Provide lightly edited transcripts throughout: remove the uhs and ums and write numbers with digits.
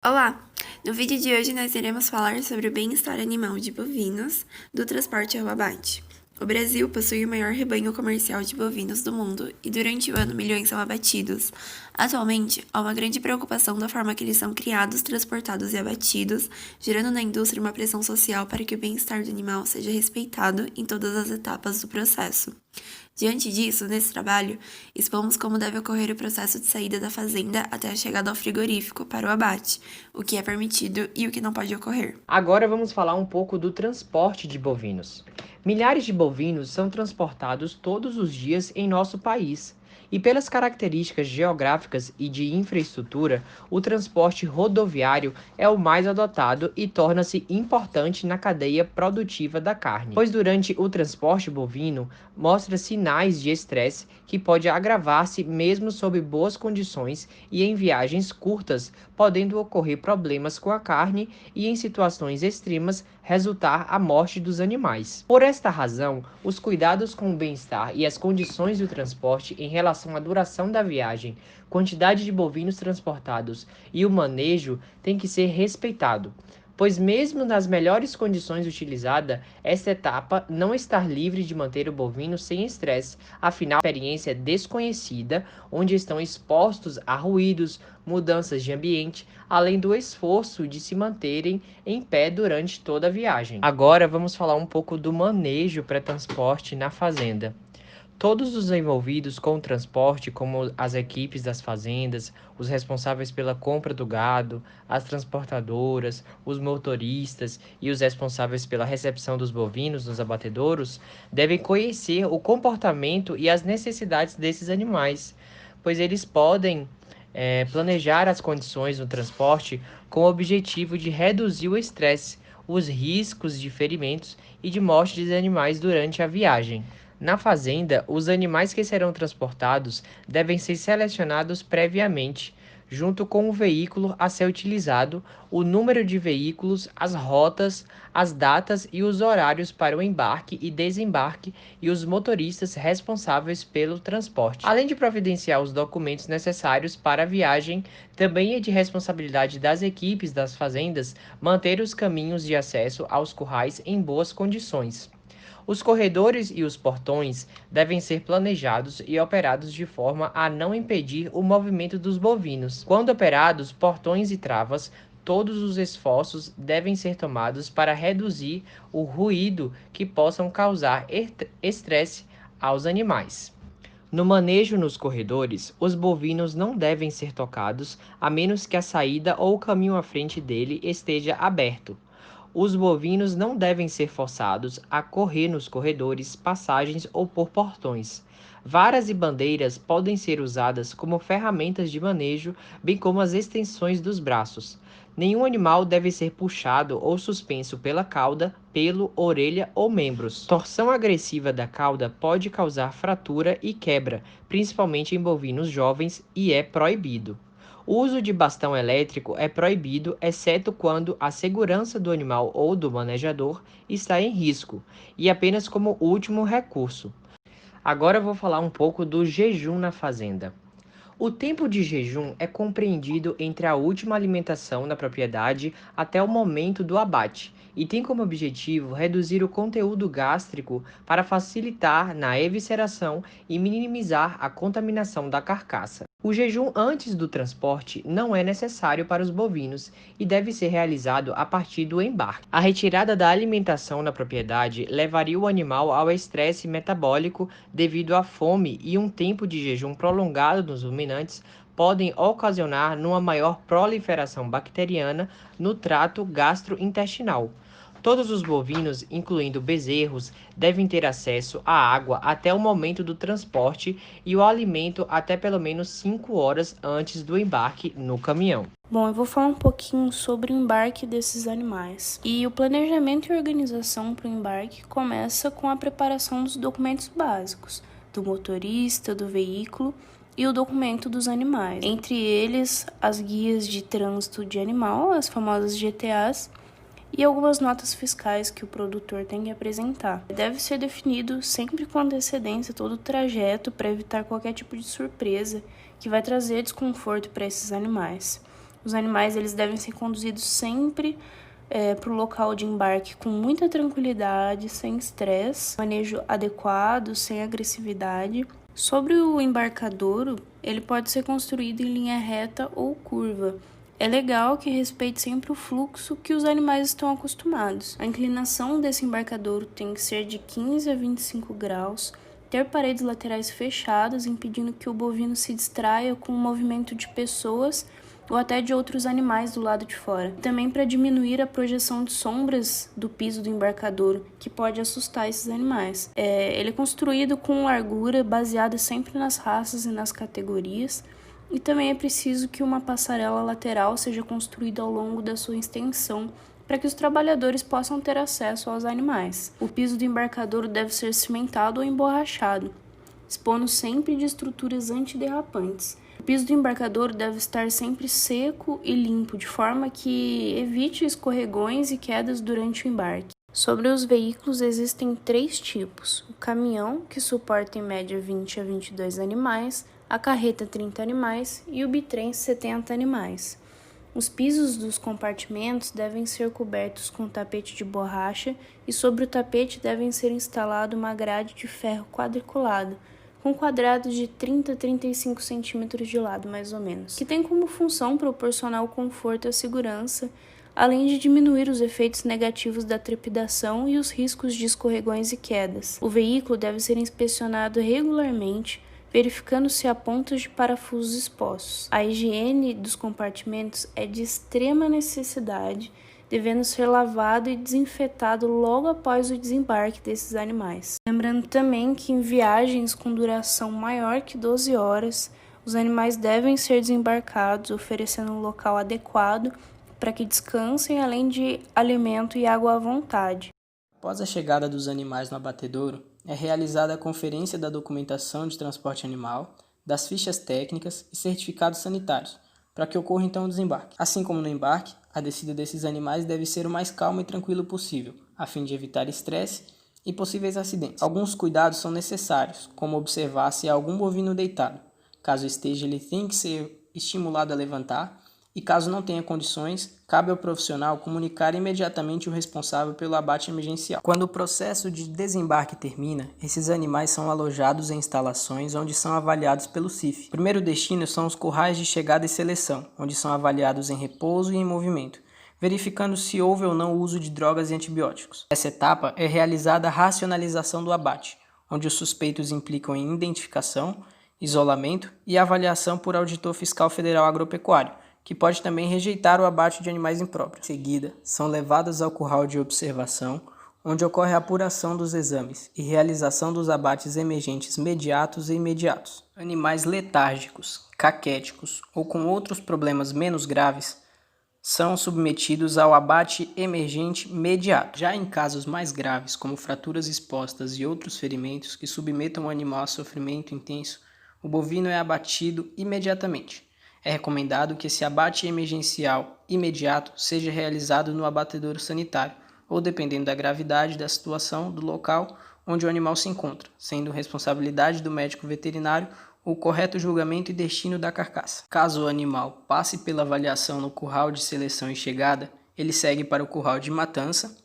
Olá! No vídeo de hoje nós iremos falar sobre o bem-estar animal de bovinos do transporte ao abate. O Brasil possui o maior rebanho comercial de bovinos do mundo e durante o ano milhões são abatidos. Atualmente, há uma grande preocupação da forma que eles são criados, transportados e abatidos, gerando na indústria uma pressão social para que o bem-estar do animal seja respeitado em todas as etapas do processo. Diante disso, nesse trabalho, expomos como deve ocorrer o processo de saída da fazenda até a chegada ao frigorífico para o abate, o que é permitido e o que não pode ocorrer. Agora vamos falar um pouco do transporte de bovinos. Milhares de bovinos são transportados todos os dias em nosso país. E pelas características geográficas e de infraestrutura, o transporte rodoviário é o mais adotado e torna-se importante na cadeia produtiva da carne, pois durante o transporte bovino mostra sinais de estresse que pode agravar-se mesmo sob boas condições e em viagens curtas, podendo ocorrer problemas com a carne e em situações extremas resultar a morte dos animais. Por esta razão, os cuidados com o bem-estar e as condições do transporte em relação à duração da viagem, quantidade de bovinos transportados e o manejo têm que ser respeitado, pois mesmo nas melhores condições utilizadas, esta etapa não está livre de manter o bovino sem estresse, afinal a experiência é desconhecida, onde estão expostos a ruídos, mudanças de ambiente, além do esforço de se manterem em pé durante toda a viagem. Agora vamos falar um pouco do manejo pré-transporte na fazenda. Todos os envolvidos com o transporte, como as equipes das fazendas, os responsáveis pela compra do gado, as transportadoras, os motoristas e os responsáveis pela recepção dos bovinos nos abatedouros, devem conhecer o comportamento e as necessidades desses animais, pois eles podem planejar as condições no transporte com o objetivo de reduzir o estresse, os riscos de ferimentos e de morte dos animais durante a viagem. Na fazenda, os animais que serão transportados devem ser selecionados previamente, junto com o veículo a ser utilizado, o número de veículos, as rotas, as datas e os horários para o embarque e desembarque e os motoristas responsáveis pelo transporte. Além de providenciar os documentos necessários para a viagem, também é de responsabilidade das equipes das fazendas manter os caminhos de acesso aos currais em boas condições. Os corredores e os portões devem ser planejados e operados de forma a não impedir o movimento dos bovinos. Quando operados, portões e travas, todos os esforços devem ser tomados para reduzir o ruído que possam causar estresse aos animais. No manejo nos corredores, os bovinos não devem ser tocados a menos que a saída ou o caminho à frente dele esteja aberto. Os bovinos não devem ser forçados a correr nos corredores, passagens ou por portões. Varas e bandeiras podem ser usadas como ferramentas de manejo, bem como as extensões dos braços. Nenhum animal deve ser puxado ou suspenso pela cauda, pelo, orelha ou membros. Torção agressiva da cauda pode causar fratura e quebra, principalmente em bovinos jovens, e é proibido. O uso de bastão elétrico é proibido, exceto quando a segurança do animal ou do manejador está em risco, e apenas como último recurso. Agora eu vou falar um pouco do jejum na fazenda. O tempo de jejum é compreendido entre a última alimentação na propriedade até o momento do abate e tem como objetivo reduzir o conteúdo gástrico para facilitar na evisceração e minimizar a contaminação da carcaça. O jejum antes do transporte não é necessário para os bovinos e deve ser realizado a partir do embarque. A retirada da alimentação na propriedade levaria o animal ao estresse metabólico devido à fome e um tempo de jejum prolongado nos ruminantes podem ocasionar numa maior proliferação bacteriana no trato gastrointestinal. Todos os bovinos, incluindo bezerros, devem ter acesso à água até o momento do transporte e o alimento até pelo menos 5 horas antes do embarque no caminhão. Bom, eu vou falar um pouquinho sobre o embarque desses animais. E o planejamento e organização para o embarque começa com a preparação dos documentos básicos, do motorista, do veículo e o documento dos animais. Entre eles, as guias de trânsito de animal, as famosas GTAs, e algumas notas fiscais que o produtor tem que apresentar. Deve ser definido sempre com antecedência todo o trajeto para evitar qualquer tipo de surpresa que vai trazer desconforto para esses animais. Os animais eles devem ser conduzidos sempre para o local de embarque com muita tranquilidade, sem estresse, manejo adequado, sem agressividade. Sobre o embarcadouro, ele pode ser construído em linha reta ou curva. É legal que respeite sempre o fluxo que os animais estão acostumados. A inclinação desse embarcadouro tem que ser de 15 a 25 graus, ter paredes laterais fechadas, impedindo que o bovino se distraia com o movimento de pessoas ou até de outros animais do lado de fora. Também para diminuir a projeção de sombras do piso do embarcadouro, que pode assustar esses animais. Ele é construído com largura baseada sempre nas raças e nas categorias, e também é preciso que uma passarela lateral seja construída ao longo da sua extensão, para que os trabalhadores possam ter acesso aos animais. O piso do embarcadouro deve ser cimentado ou emborrachado, expondo sempre de estruturas antiderrapantes. O piso do embarcadouro deve estar sempre seco e limpo, de forma que evite escorregões e quedas durante o embarque. Sobre os veículos, existem 3 tipos: o caminhão, que suporta em média 20 a 22 animais, a carreta 30 animais e o bitrem 70 animais. Os pisos dos compartimentos devem ser cobertos com tapete de borracha e sobre o tapete devem ser instalada uma grade de ferro quadriculada, com quadrados de 30 a 35 centímetros de lado, mais ou menos, que tem como função proporcionar o conforto e a segurança, além de diminuir os efeitos negativos da trepidação e os riscos de escorregões e quedas. O veículo deve ser inspecionado regularmente, verificando se há pontos de parafusos expostos. A higiene dos compartimentos é de extrema necessidade, devendo ser lavado e desinfetado logo após o desembarque desses animais. Lembrando também que em viagens com duração maior que 12 horas, os animais devem ser desembarcados, oferecendo um local adequado para que descansem, além de alimento e água à vontade. Após a chegada dos animais no abatedouro, é realizada a conferência da documentação de transporte animal, das fichas técnicas e certificados sanitários, para que ocorra então o desembarque. Assim como no embarque, a descida desses animais deve ser o mais calmo e tranquilo possível, a fim de evitar estresse e possíveis acidentes. Alguns cuidados são necessários, como observar se há algum bovino deitado. Caso esteja, ele tem que ser estimulado a levantar, e caso não tenha condições, cabe ao profissional comunicar imediatamente o responsável pelo abate emergencial. Quando o processo de desembarque termina, esses animais são alojados em instalações onde são avaliados pelo CIF. O primeiro destino são os currais de chegada e seleção, onde são avaliados em repouso e em movimento, verificando se houve ou não o uso de drogas e antibióticos. Nessa etapa é realizada a racionalização do abate, onde os suspeitos implicam em identificação, isolamento e avaliação por auditor fiscal federal agropecuário, que pode também rejeitar o abate de animais impróprios. Em seguida, são levadas ao curral de observação, onde ocorre a apuração dos exames e realização dos abates emergentes mediatos e imediatos. Animais letárgicos, caquéticos ou com outros problemas menos graves são submetidos ao abate emergente imediato. Já em casos mais graves, como fraturas expostas e outros ferimentos que submetam o animal a sofrimento intenso, o bovino é abatido imediatamente. É recomendado que esse abate emergencial imediato seja realizado no abatedouro sanitário, ou dependendo da gravidade da situação do local onde o animal se encontra, sendo responsabilidade do médico veterinário o correto julgamento e destino da carcaça. Caso o animal passe pela avaliação no curral de seleção e chegada, ele segue para o curral de matança,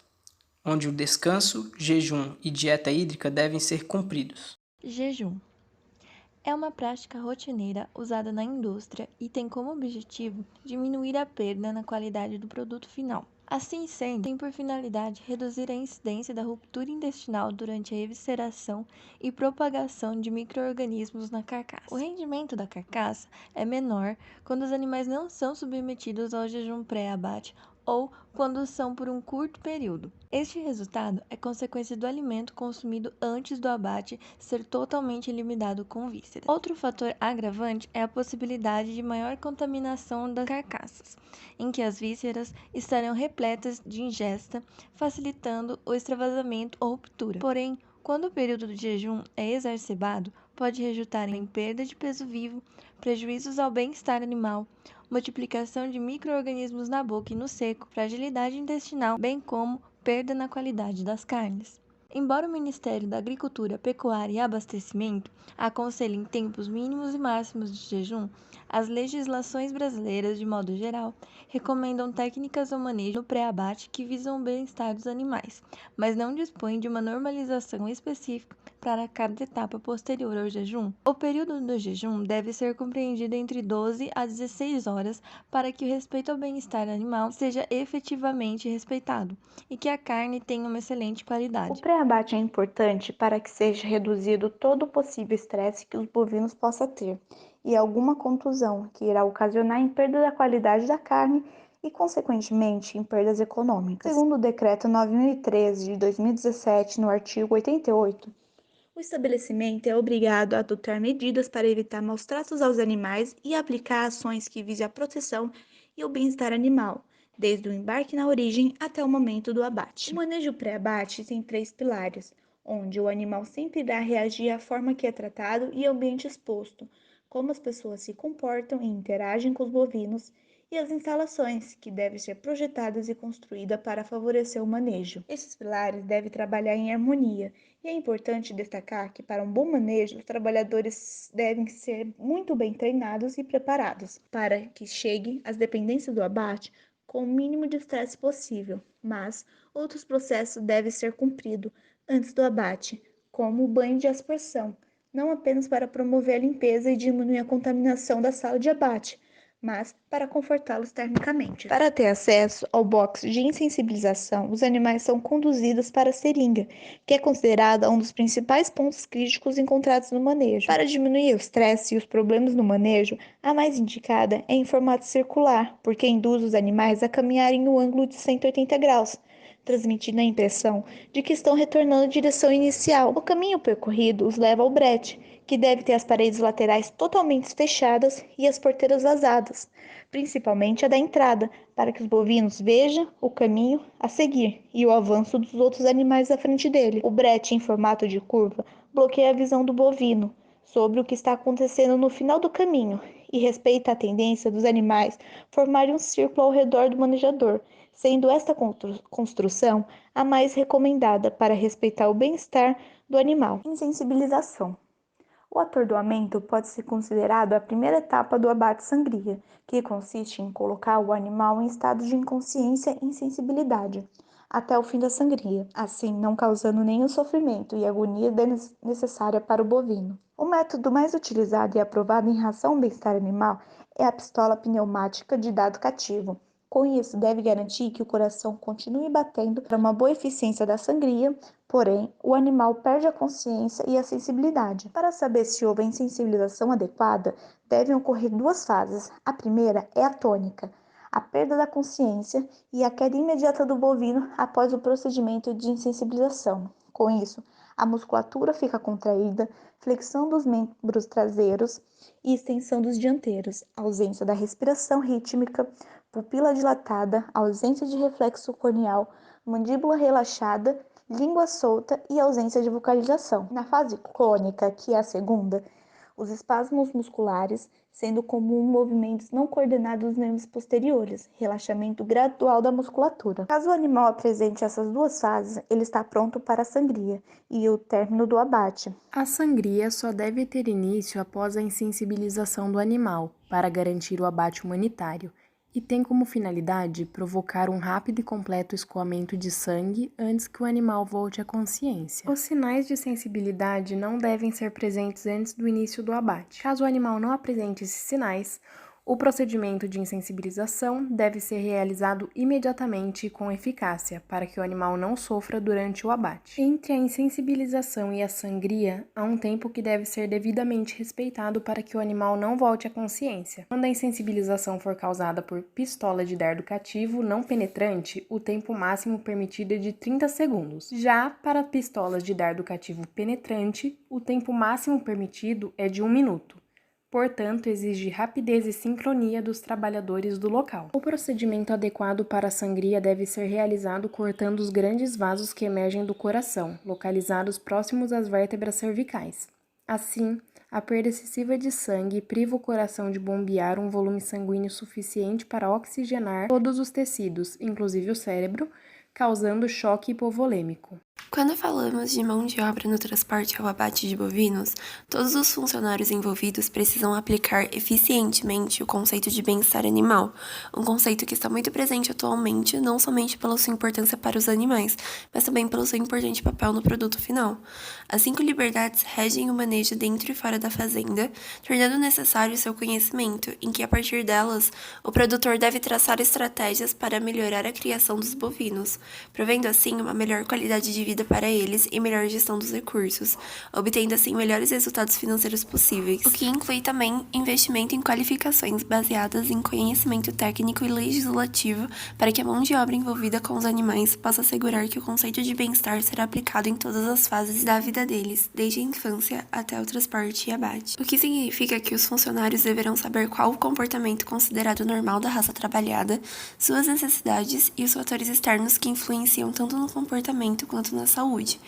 onde o descanso, jejum e dieta hídrica devem ser cumpridos. Jejum é uma prática rotineira usada na indústria e tem como objetivo diminuir a perda na qualidade do produto final. Assim sendo, tem por finalidade reduzir a incidência da ruptura intestinal durante a evisceração e propagação de micro-organismos na carcaça. O rendimento da carcaça é menor quando os animais não são submetidos ao jejum pré-abate ou quando são por um curto período. Este resultado é consequência do alimento consumido antes do abate ser totalmente eliminado com vísceras. Outro fator agravante é a possibilidade de maior contaminação das carcaças, em que as vísceras estarão repletas de ingesta, facilitando o extravasamento ou ruptura. Porém, quando o período de jejum é exacerbado, pode resultar em perda de peso vivo, prejuízos ao bem-estar animal, multiplicação de micro-organismos na boca e no seco, fragilidade intestinal, bem como perda na qualidade das carnes. Embora o Ministério da Agricultura, Pecuária e Abastecimento aconselhe em tempos mínimos e máximos de jejum, as legislações brasileiras, de modo geral, recomendam técnicas ao manejo no pré-abate que visam o bem-estar dos animais, mas não dispõem de uma normalização específica para cada etapa posterior ao jejum. O período do jejum deve ser compreendido entre 12 a 16 horas para que o respeito ao bem-estar animal seja efetivamente respeitado e que a carne tenha uma excelente qualidade. O pré-abate é importante para que seja reduzido todo o possível estresse que os bovinos possam ter e alguma contusão que irá ocasionar em perda da qualidade da carne e, consequentemente, em perdas econômicas. Segundo o Decreto 9.013 de 2017, no artigo 88, o estabelecimento é obrigado a adotar medidas para evitar maus tratos aos animais e aplicar ações que visem a proteção e o bem-estar animal, desde o embarque na origem até o momento do abate. O manejo pré-abate tem 3 pilares, onde o animal sempre irá reagir à forma que é tratado e ambiente exposto, como as pessoas se comportam e interagem com os bovinos, e as instalações, que devem ser projetadas e construídas para favorecer o manejo. Esses pilares devem trabalhar em harmonia, e é importante destacar que, para um bom manejo, os trabalhadores devem ser muito bem treinados e preparados, para que cheguem às dependências do abate com o mínimo de estresse possível, mas outros processos devem ser cumpridos antes do abate, como o banho de aspersão, não apenas para promover a limpeza e diminuir a contaminação da sala de abate, mas para confortá-los termicamente. Para ter acesso ao box de insensibilização, os animais são conduzidos para a seringa, que é considerada um dos principais pontos críticos encontrados no manejo. Para diminuir o estresse e os problemas no manejo, a mais indicada é em formato circular, porque induz os animais a caminharem no ângulo de 180 graus, transmitindo a impressão de que estão retornando à direção inicial. O caminho percorrido os leva ao brete, que deve ter as paredes laterais totalmente fechadas e as porteiras vazadas, principalmente a da entrada, para que os bovinos vejam o caminho a seguir e o avanço dos outros animais à frente dele. O brete em formato de curva bloqueia a visão do bovino sobre o que está acontecendo no final do caminho e respeita a tendência dos animais formarem um círculo ao redor do manejador, sendo esta construção a mais recomendada para respeitar o bem-estar do animal. Insensibilização. O atordoamento pode ser considerado a primeira etapa do abate-sangria, que consiste em colocar o animal em estado de inconsciência e insensibilidade até o fim da sangria, assim não causando nenhum sofrimento e agonia necessária para o bovino. O método mais utilizado e aprovado em relação ao bem-estar animal é a pistola pneumática de dado cativo. Com isso, deve garantir que o coração continue batendo para uma boa eficiência da sangria, porém, o animal perde a consciência e a sensibilidade. Para saber se houve a insensibilização adequada, devem ocorrer 2 fases. A primeira é a tônica, a perda da consciência e a queda imediata do bovino após o procedimento de insensibilização. Com isso, a musculatura fica contraída, flexão dos membros traseiros e extensão dos dianteiros, ausência da respiração rítmica, pupila dilatada, ausência de reflexo corneal, mandíbula relaxada, língua solta e ausência de vocalização. Na fase clônica, que é a segunda, os espasmos musculares, sendo comum movimentos não coordenados dos membros posteriores, relaxamento gradual da musculatura. Caso o animal apresente essas 2 fases, ele está pronto para a sangria e o término do abate. A sangria só deve ter início após a insensibilização do animal, para garantir o abate humanitário, e tem como finalidade provocar um rápido e completo escoamento de sangue antes que o animal volte à consciência. Os sinais de sensibilidade não devem ser presentes antes do início do abate. Caso o animal não apresente esses sinais, o procedimento de insensibilização deve ser realizado imediatamente e com eficácia, para que o animal não sofra durante o abate. Entre a insensibilização e a sangria, há um tempo que deve ser devidamente respeitado para que o animal não volte à consciência. Quando a insensibilização for causada por pistola de dardo cativo não penetrante, o tempo máximo permitido é de 30 segundos. Já para pistolas de dardo cativo penetrante, o tempo máximo permitido é de 1 minuto. Portanto, exige rapidez e sincronia dos trabalhadores do local. O procedimento adequado para a sangria deve ser realizado cortando os grandes vasos que emergem do coração, localizados próximos às vértebras cervicais. Assim, a perda excessiva de sangue priva o coração de bombear um volume sanguíneo suficiente para oxigenar todos os tecidos, inclusive o cérebro, causando choque hipovolêmico. Quando falamos de mão de obra no transporte ao abate de bovinos, todos os funcionários envolvidos precisam aplicar eficientemente o conceito de bem-estar animal, um conceito que está muito presente atualmente, não somente pela sua importância para os animais, mas também pelo seu importante papel no produto final. As 5 liberdades regem o manejo dentro e fora da fazenda, tornando necessário seu conhecimento, em que, a partir delas, o produtor deve traçar estratégias para melhorar a criação dos bovinos, provendo assim uma melhor qualidade de vida para eles e melhor gestão dos recursos, obtendo assim melhores resultados financeiros possíveis, o que inclui também investimento em qualificações baseadas em conhecimento técnico e legislativo para que a mão de obra envolvida com os animais possa assegurar que o conceito de bem-estar será aplicado em todas as fases da vida deles, desde a infância até o transporte e abate. O que significa que os funcionários deverão saber qual o comportamento considerado normal da raça trabalhada, suas necessidades e os fatores externos que influenciam tanto no comportamento quanto na saúde.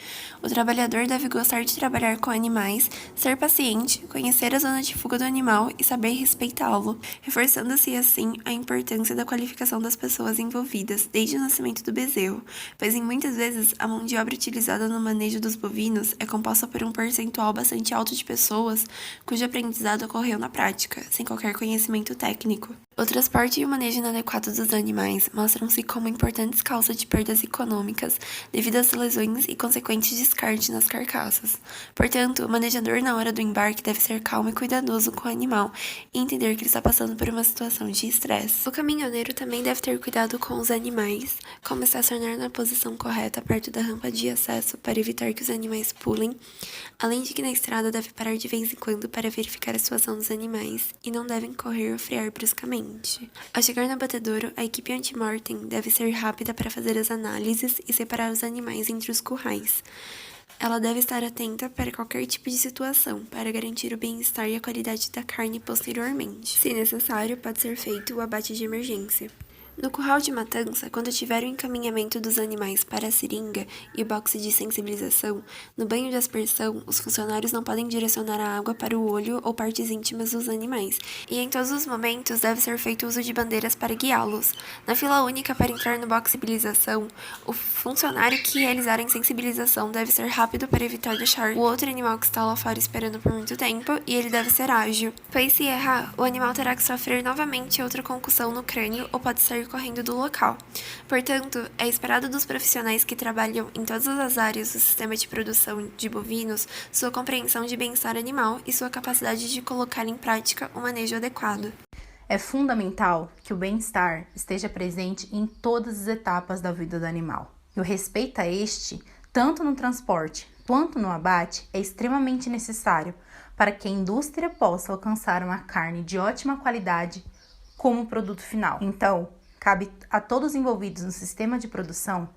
O trabalhador deve gostar de trabalhar com animais, ser paciente, conhecer a zona de fuga do animal e saber respeitá-lo, reforçando-se assim a importância da qualificação das pessoas envolvidas desde o nascimento do bezerro, pois em muitas vezes a mão de obra utilizada no manejo dos bovinos é composta por um percentual bastante alto de pessoas cujo aprendizado ocorreu na prática, sem qualquer conhecimento técnico. O transporte e o manejo inadequado dos animais mostram-se como importantes causas de perdas econômicas devido às lesões e consequente descarte nas carcaças. Portanto, o manejador na hora do embarque deve ser calmo e cuidadoso com o animal e entender que ele está passando por uma situação de estresse. O caminhoneiro também deve ter cuidado com os animais, como estacionar na posição correta perto da rampa de acesso para evitar que os animais pulem, além de que na estrada deve parar de vez em quando para verificar a situação dos animais e não devem correr ou frear bruscamente. Ao chegar no abatedouro, a equipe anti-mortem deve ser rápida para fazer as análises e separar os animais entre os currais. Ela deve estar atenta para qualquer tipo de situação, para garantir o bem-estar e a qualidade da carne posteriormente. Se necessário, pode ser feito o abate de emergência. No curral de matança, quando tiver o encaminhamento dos animais para a seringa e o boxe de sensibilização, no banho de aspersão, os funcionários não podem direcionar a água para o olho ou partes íntimas dos animais, e em todos os momentos deve ser feito uso de bandeiras para guiá-los. Na fila única para entrar no boxe de sensibilização, o funcionário que realizar a insensibilização deve ser rápido para evitar deixar o outro animal que está lá fora esperando por muito tempo, e ele deve ser ágil, pois se errar, o animal terá que sofrer novamente outra concussão no crânio ou pode sair correndo do local. Portanto, é esperado dos profissionais que trabalham em todas as áreas do sistema de produção de bovinos sua compreensão de bem-estar animal e sua capacidade de colocar em prática o manejo adequado. É fundamental que o bem-estar esteja presente em todas as etapas da vida do animal. E o respeito a este, tanto no transporte quanto no abate, é extremamente necessário para que a indústria possa alcançar uma carne de ótima qualidade como produto final. Então, cabe a todos envolvidos no sistema de produção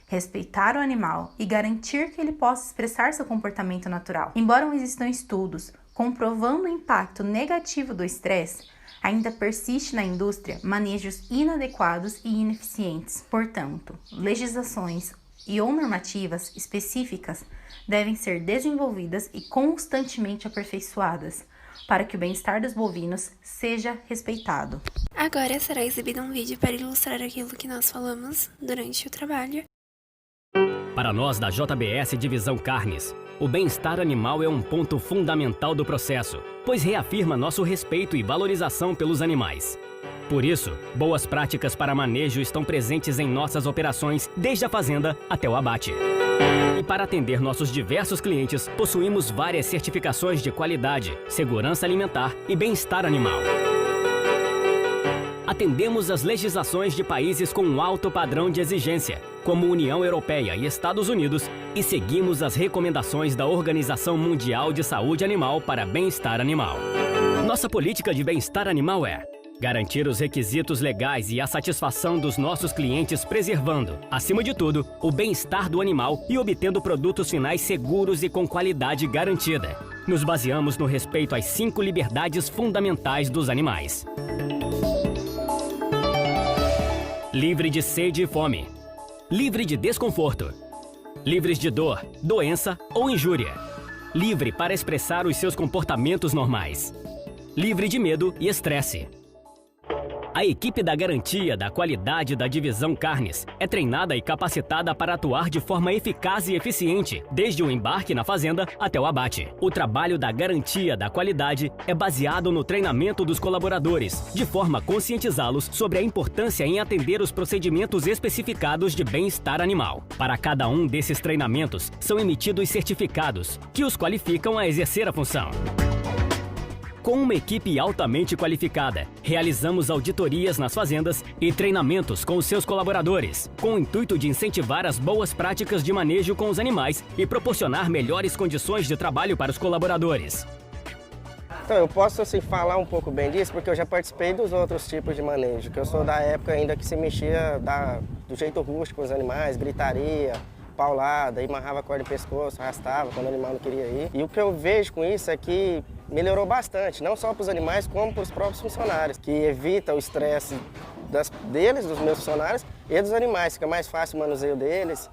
respeitar o animal e garantir que ele possa expressar seu comportamento natural. Embora existam estudos comprovando o impacto negativo do estresse, ainda persiste na indústria manejos inadequados e ineficientes. Portanto, legislações ou normativas específicas devem ser desenvolvidas e constantemente aperfeiçoadas para que o bem-estar dos bovinos seja respeitado. Agora será exibido um vídeo para ilustrar aquilo que nós falamos durante o trabalho. Para nós da JBS Divisão Carnes, o bem-estar animal é um ponto fundamental do processo, pois reafirma nosso respeito e valorização pelos animais. Por isso, boas práticas para manejo estão presentes em nossas operações, desde a fazenda até o abate. E para atender nossos diversos clientes, possuímos várias certificações de qualidade, segurança alimentar e bem-estar animal. Atendemos as legislações de países com um alto padrão de exigência, como União Europeia e Estados Unidos, e seguimos as recomendações da Organização Mundial de Saúde Animal para bem-estar animal. Nossa política de bem-estar animal é garantir os requisitos legais e a satisfação dos nossos clientes, preservando, acima de tudo, o bem-estar do animal e obtendo produtos finais seguros e com qualidade garantida. Nos baseamos no respeito às 5 liberdades fundamentais dos animais. Livre de sede e fome. Livre de desconforto. Livres de dor, doença ou injúria. Livre para expressar os seus comportamentos normais. Livre de medo e estresse. A equipe da garantia da qualidade da divisão carnes é treinada e capacitada para atuar de forma eficaz e eficiente, desde o embarque na fazenda até o abate. O trabalho da garantia da qualidade é baseado no treinamento dos colaboradores, de forma a conscientizá-los sobre a importância em atender os procedimentos especificados de bem-estar animal. Para cada um desses treinamentos, são emitidos certificados que os qualificam a exercer a função. Com uma equipe altamente qualificada, realizamos auditorias nas fazendas e treinamentos com os seus colaboradores, com o intuito de incentivar as boas práticas de manejo com os animais e proporcionar melhores condições de trabalho para os colaboradores. Então, eu posso assim, falar um pouco bem disso, porque eu já participei dos outros tipos de manejo, que eu sou da época ainda que se mexia do jeito rústico com os animais, gritaria, paulada, amarrava a corda no pescoço, arrastava quando o animal não queria ir. E o que eu vejo com isso é que melhorou bastante, não só para os animais, como para os próprios funcionários, que evita o estresse deles, dos meus funcionários, e dos animais, fica mais fácil o manuseio deles.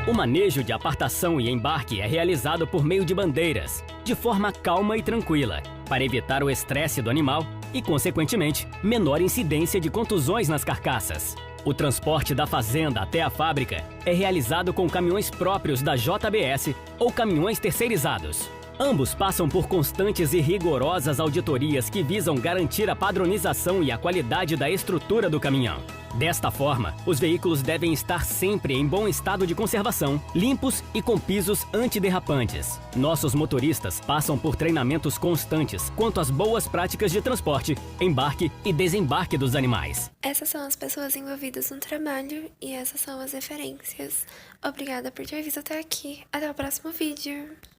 O manejo de apartação e embarque é realizado por meio de bandeiras, de forma calma e tranquila, para evitar o estresse do animal e, consequentemente, menor incidência de contusões nas carcaças. O transporte da fazenda até a fábrica é realizado com caminhões próprios da JBS ou caminhões terceirizados. Ambos passam por constantes e rigorosas auditorias que visam garantir a padronização e a qualidade da estrutura do caminhão. Desta forma, os veículos devem estar sempre em bom estado de conservação, limpos e com pisos antiderrapantes. Nossos motoristas passam por treinamentos constantes quanto às boas práticas de transporte, embarque e desembarque dos animais. Essas são as pessoas envolvidas no trabalho e essas são as referências. Obrigada por ter visto até aqui. Até o próximo vídeo.